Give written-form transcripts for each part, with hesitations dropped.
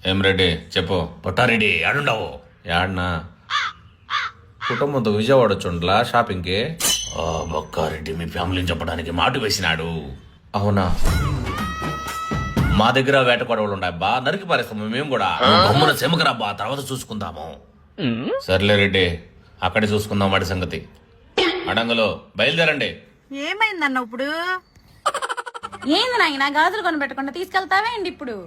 ఏం రెడ్డి చెప్పు. పొట్టారెడ్డి ఆడుండవు. యాడ్నా కుటుంబంతో విజయవాడ వచ్చుండ్లా షాపింగ్కి. బొక్కారెడ్డి మీ ఫ్యామిలీని చెప్పడానికి మాట వేసినాడు. అవునా? మా దగ్గర వేట కొడవలు ఉన్నాయి బా, నరికి పారేస్తాము మేము కూడా. బొమ్మను సెమకరాబ్బా, తర్వాత చూసుకుందాము. సర్లే రెడ్డి, అక్కడే చూసుకుందాం వాడి సంగతి. అడంగులో బయలుదేరండి. ఏమైందన్న ఇప్పుడు? ఏంది నాయన గాజులు కొనిపెట్టకుండా తీసుకెళ్తావేంటి ఇప్పుడు?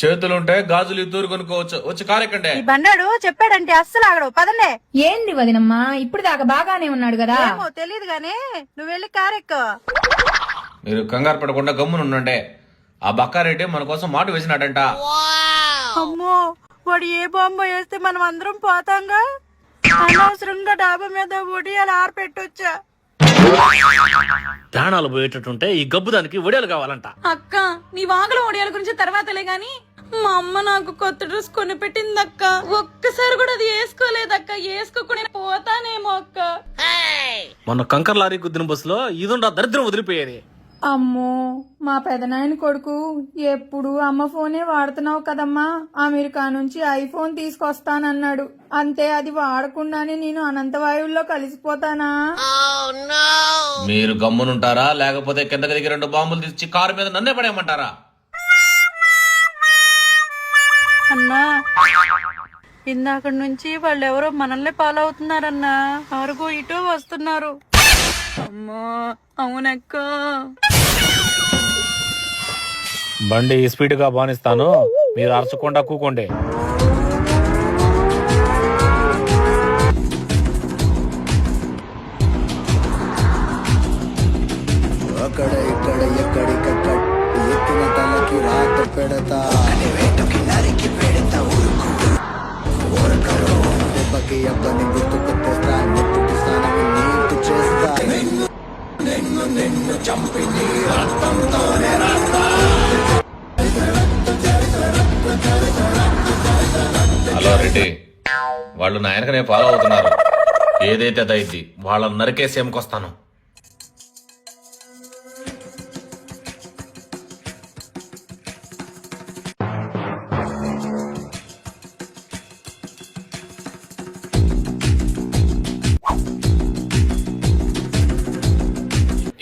చేతులుంటే గాజులు ఇద్దరు కొనుక్కోవచ్చు. వచ్చి కారెక్కండి. ఈ బండాడు చెప్పాడంటే అస్సలు ఆగడు. పదండే. ఏంది వదినమ్మా, ఇప్పుడు దాకా బాగానే ఉన్నాడు కదా. ఏమో తెలియదు గానీ నువ్వు వెళ్ళి కారెక్కు. మీరు కంగారు పడకుండా గమ్మునుండండి. ఆ బక్కారెడ్డి మన కోసం మాట వేసినాడంట. అమ్మో, వాడు ఏ బాంబు వేస్తే మనం అందరం పోతాంగా. అనవసరంగా డాబా మీద ఒడియాలు ఆరపెట్టొచ్చా. ప్రాణాలు పోయేటట్టుంటే ఈ గబ్బు దానికి ఒడియాలు కావాలంట. అక్క, నీ వాగుల ఒడియాల గురించి తర్వాతలే గాని మా అమ్మ నాకు కొత్త డ్రెస్ కొనిపెట్టింది అక్క. ఒక్కసారి కూడా అది వేసుకోలేదక్క. వేసుకోకుండా పోతానేమో అక్క. మొన్న కంకర్ లారీ గుద్దిన బస్సులో ఇదుండా దరిద్రం వదిలిపోయేది. అమ్మో, మా పెదనాయన కొడుకు ఎప్పుడు అమ్మ ఫోనే వాడుతున్నావు కదమ్మా, అమెరికా నుంచి ఐఫోన్ తీసుకొస్తానన్నాడు. అంతే, అది వాడకుండానే నేను అనంత వాయువుల్లో కలిసిపోతానా? మీరు గమ్మునుంటారా లేకపోతే కిందకి దిగి 2 బాంబులు తెచ్చి కారు మీద నన్నే పడేయమంటారా? అన్నా, ఇందాక నుంచి వాళ్ళెవరో మనల్ని పాలవుతున్నారన్నా. అరుగు ఇటు వస్తున్నారు. అమ్మా, అవునక్క. బండి స్పీడ్ గా బానిస్తాను, మీరు అరచకుండా కూకోండి. అక్కడ ఇక్కడ ఎక్కడికక్కడ ఎత్తిన తలకి రాత పెడతా. దెబ్బకి అబ్బని గుర్తుకు తెస్తా. నెత్తుటి స్నానం నీకు చేస్తా. నిన్ను చంపి నీ రక్తంతోనే రాస్తా. హలో రెడ్డి, వాళ్ళు నా వెనకనే ఫాలో అవుతున్నారు. ఏదైతే అదైంది, వాళ్ళని నరికేసి ఏమకొస్తాను.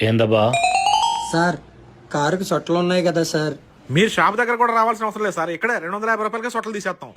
ఏందబ్బా? సార్, కారుకి చొట్లు ఉన్నాయి కదా సార్. మీరు షాప్ దగ్గర కూడా రావాల్సిన అవసరం లేదు సార్. ఇక్కడే 250 రూపాయలకే సొట్టలు తీసేస్తాం.